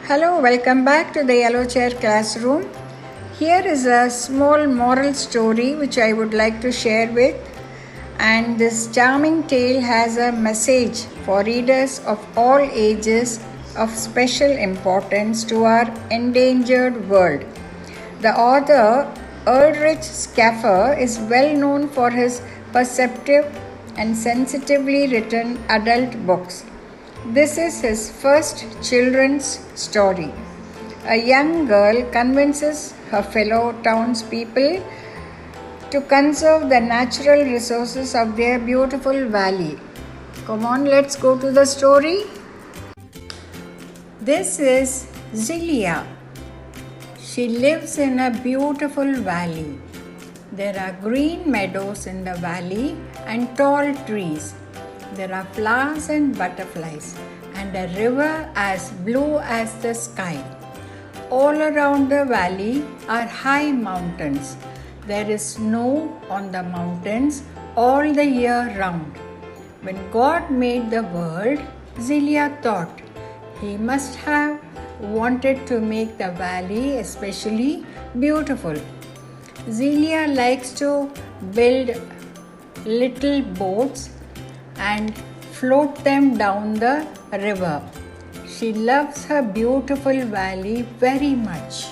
Hello, welcome back to the Yellow Chair Classroom. Here is a small moral story which I would like to share with. And this charming tale has a message for readers of all ages of special importance to our endangered world. The author, Ulrich Schaffer, is well known for his perceptive and sensitively written adult books. This is his first children's story. A young girl convinces her fellow townspeople to conserve the natural resources of their beautiful valley. Come on, let's go to the story. This is Zilya. She lives in a beautiful valley. There are green meadows in the valley and tall trees. There are flowers and butterflies, and a river as blue as the sky. All around the valley are high mountains. There is snow on the mountains all the year round. When God made the world, Zilya thought he must have wanted to make the valley especially beautiful. Zilya likes to build little boats and float them down the river. She loves her beautiful valley very much.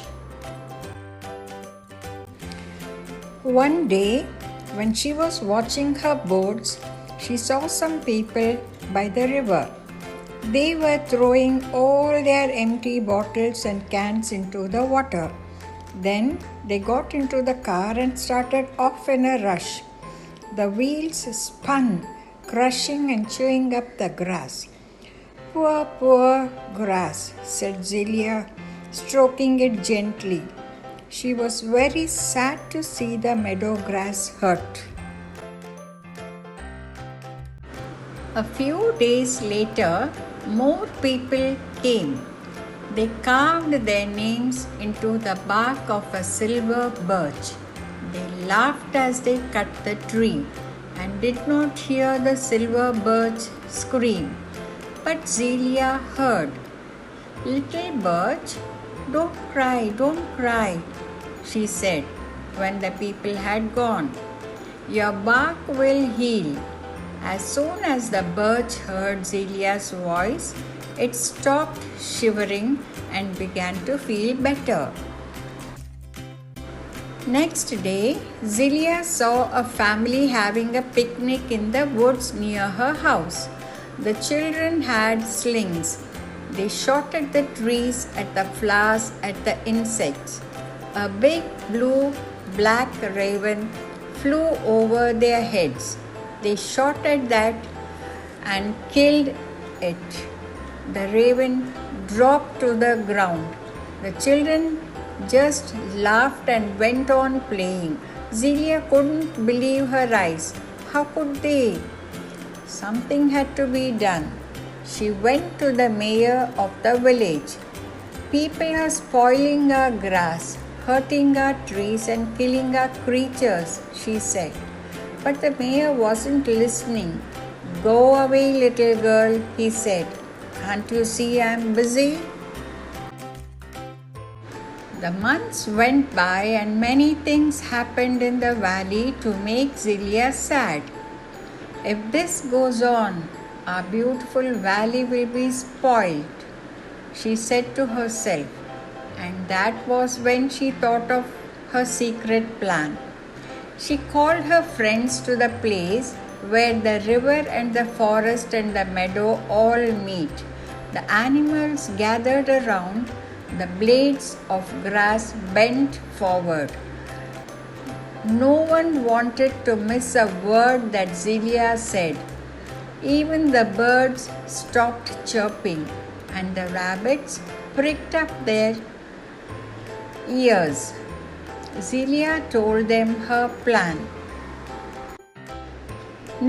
One day, when she was watching her boats, she saw some people by the river. They were throwing all their empty bottles and cans into the water. Then they got into the car and started off in a rush. The wheels spun, crushing and chewing up the grass. Poor, poor grass, said Zilya, stroking it gently. She was very sad to see the meadow grass hurt. A few days later, more people came. They carved their names into the bark of a silver birch. They laughed as they cut the tree and did not hear the silver birch scream. But Zilya heard. "Little birch, don't cry, she said when the people had gone. Your bark will heal." As soon as the birch heard Zilya's voice, it stopped shivering and began to feel better. Next day, Zilya saw a family having a picnic in the woods near her house. The children had slings. They shot at the trees, at the flowers, at the insects. A big blue-black raven flew over their heads. They shot at that and killed it. The raven dropped to the ground. The children just laughed and went on playing. Zilya couldn't believe her eyes. How could they? Something had to be done. She went to the mayor of the village. "People are spoiling our grass, hurting our trees and killing our creatures," she said. But the mayor wasn't listening. "Go away, little girl," he said. "Can't you see I'm busy?" The months went by and many things happened in the valley to make Zilya sad. If this goes on, our beautiful valley will be spoiled, she said to herself. And that was when she thought of her secret plan. She called her friends to the place where the river and the forest and the meadow all meet. The animals gathered around. The blades of grass bent forward. No one wanted to miss a word that Zilya said. Even the birds stopped chirping, and the rabbits pricked up their ears. Zilya told them her plan.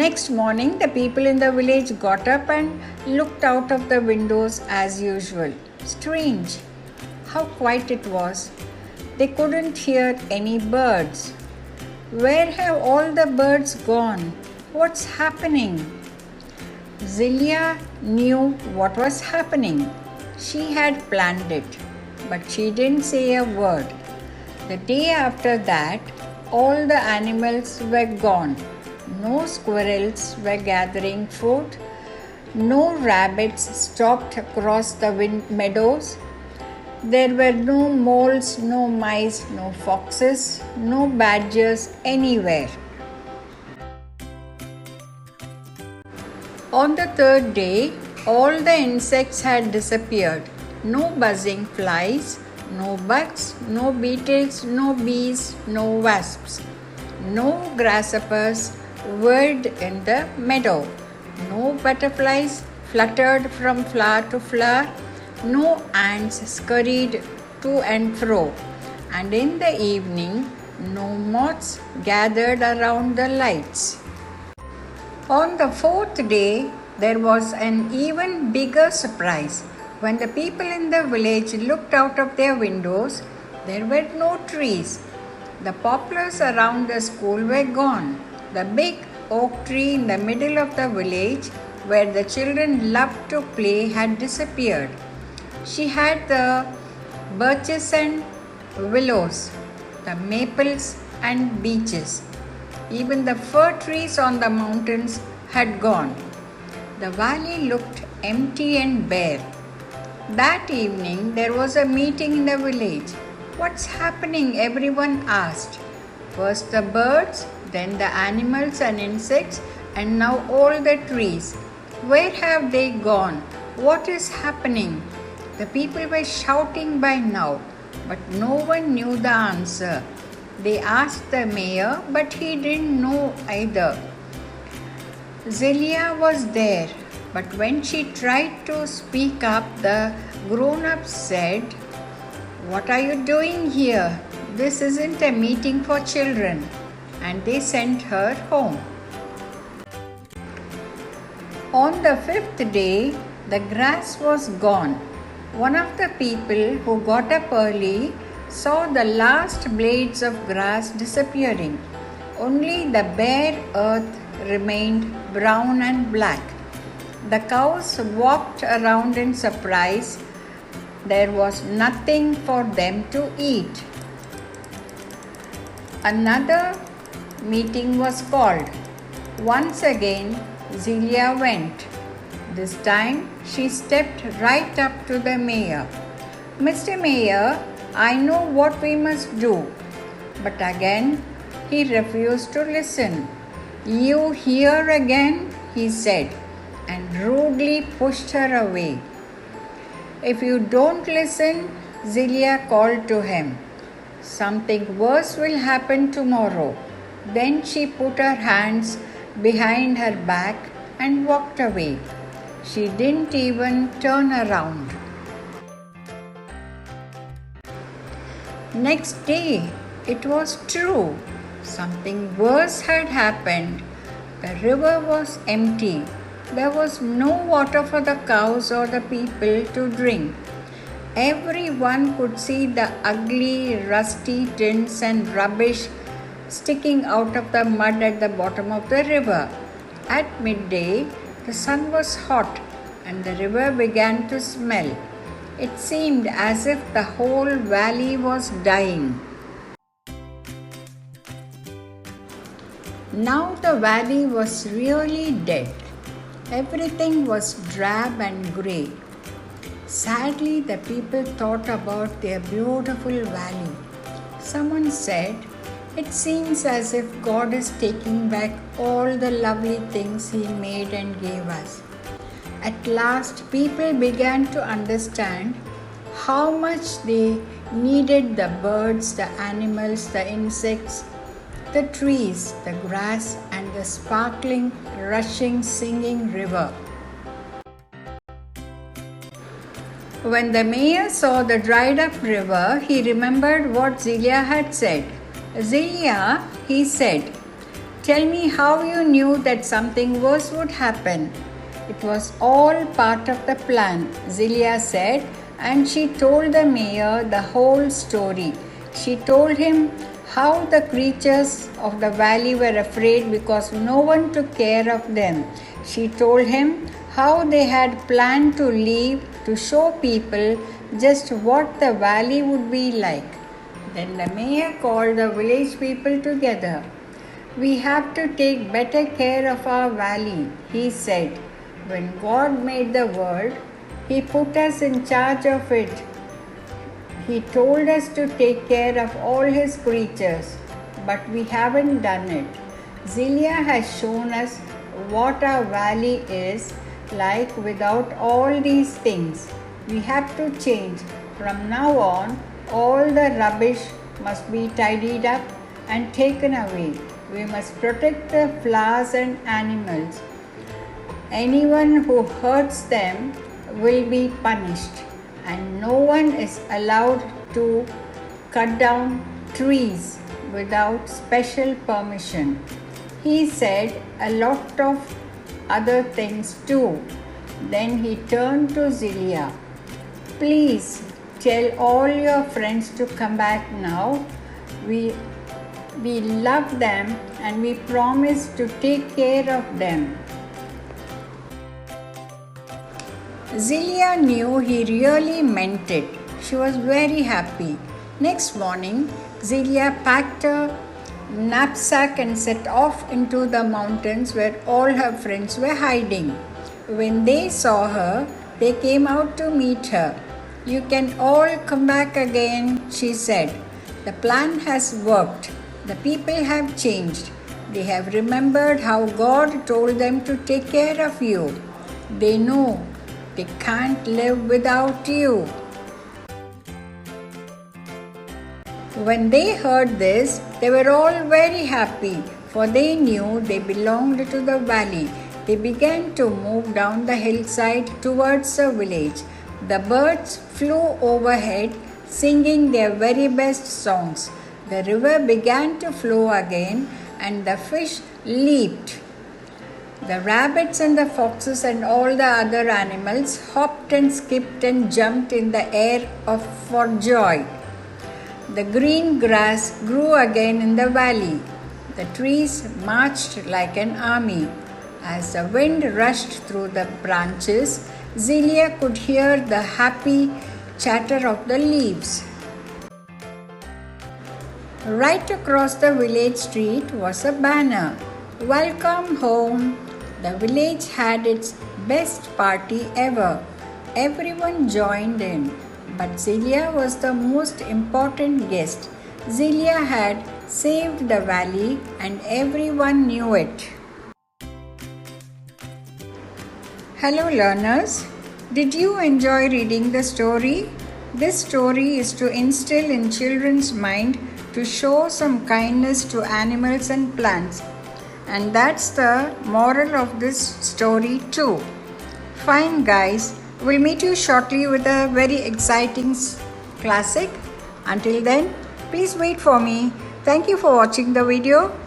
Next morning, the people in the village got up and looked out of the windows as usual. Strange! How quiet it was. They couldn't hear any birds. Where have all the birds gone? What's happening? Zilya knew what was happening. She had planned it, but she didn't say a word. The day after that, all the animals were gone. No squirrels were gathering food. No rabbits stopped across the meadows. There were no moles, no mice, no foxes, no badgers anywhere. On the third day, all the insects had disappeared. No buzzing flies, no bugs, no beetles, no bees, no wasps. No grasshoppers whirred in the meadow. No butterflies fluttered from flower to flower. No ants scurried to and fro. And in the evening, no moths gathered around the lights. On the fourth day, there was an even bigger surprise. When the people in the village looked out of their windows, there were no trees. The poplars around the school were gone. The big oak tree in the middle of the village, where the children loved to play, had disappeared. She had the birches and willows, the maples and beeches. Even the fir trees on the mountains had gone. The valley looked empty and bare. That evening, there was a meeting in the village. "What's happening?" everyone asked. First the birds, then the animals and insects, and now all the trees. Where have they gone? What is happening? The people were shouting by now, but no one knew the answer. They asked the mayor, but he didn't know either. Zilya was there, but when she tried to speak up, the grown-ups said, "What are you doing here? This isn't a meeting for children." And they sent her home. On the fifth day, the grass was gone. One of the people who got up early saw the last blades of grass disappearing. Only the bare earth remained brown and black. The cows walked around in surprise. There was nothing for them to eat. Another meeting was called. Once again, Zilya went. This time, she stepped right up to the mayor. "Mr. Mayor, I know what we must do." But again, he refused to listen. "You here again?" he said, and rudely pushed her away. "If you don't listen," Zilya called to him, "something worse will happen tomorrow." Then she put her hands behind her back and walked away. She didn't even turn around. Next day, it was true. Something worse had happened. The river was empty. There was no water for the cows or the people to drink. Everyone could see the ugly, rusty tins and rubbish sticking out of the mud at the bottom of the river. At midday, the sun was hot and the river began to smell. It seemed as if the whole valley was dying. Now the valley was really dead. Everything was drab and grey. Sadly, the people thought about their beautiful valley. Someone said, "It seems as if God is taking back all the lovely things He made and gave us." At last, people began to understand how much they needed the birds, the animals, the insects, the trees, the grass, and the sparkling, rushing, singing river. When the mayor saw the dried up river, he remembered what Zilya had said. "Zilya," he said, "tell me how you knew that something worse would happen." "It was all part of the plan," Zilya said, and she told the mayor the whole story. She told him how the creatures of the valley were afraid because no one took care of them. She told him how they had planned to leave to show people just what the valley would be like. Then the mayor called the village people together. We have to take better care of our valley, he said. When God made the world, He put us in charge of it. He told us to take care of all His creatures, but we haven't done it. Zilya has shown us what our valley is like without all these things. We have to change. From now on, all the rubbish must be tidied up and taken away. We must protect the flowers and animals. Anyone who hurts them will be punished, and no one is allowed to cut down trees without special permission. He said a lot of other things too. Then he turned to Zilya. Please tell all your friends to come back now. We love them and we promise to take care of them. Zilya knew he really meant it. She was very happy. Next morning, Zilya packed her knapsack and set off into the mountains where all her friends were hiding. When they saw her, they came out to meet her. You can all come back again, she said. The plan has worked. The people have changed. They have remembered how God told them to take care of you. They know they can't live without you. When they heard this, they were all very happy, for they knew they belonged to the valley. They began to move down the hillside towards the village. The birds flew overhead, singing their very best songs. The river began to flow again, and the fish leaped. The rabbits and the foxes and all the other animals hopped and skipped and jumped in the air for joy. The green grass grew again in the valley. The trees marched like an army. As the wind rushed through the branches, Zilya could hear the happy chatter of the leaves. Right across the village street was a banner. Welcome home. The village had its best party ever. Everyone joined in, but Zilya was the most important guest. Zilya had saved the valley and everyone knew it. Hello learners, did you enjoy reading the story? This story is to instill in children's mind to show some kindness to animals and plants. And that's the moral of this story too. Fine guys, we'll meet you shortly with a very exciting classic. Until then, please wait for me. Thank you for watching the video.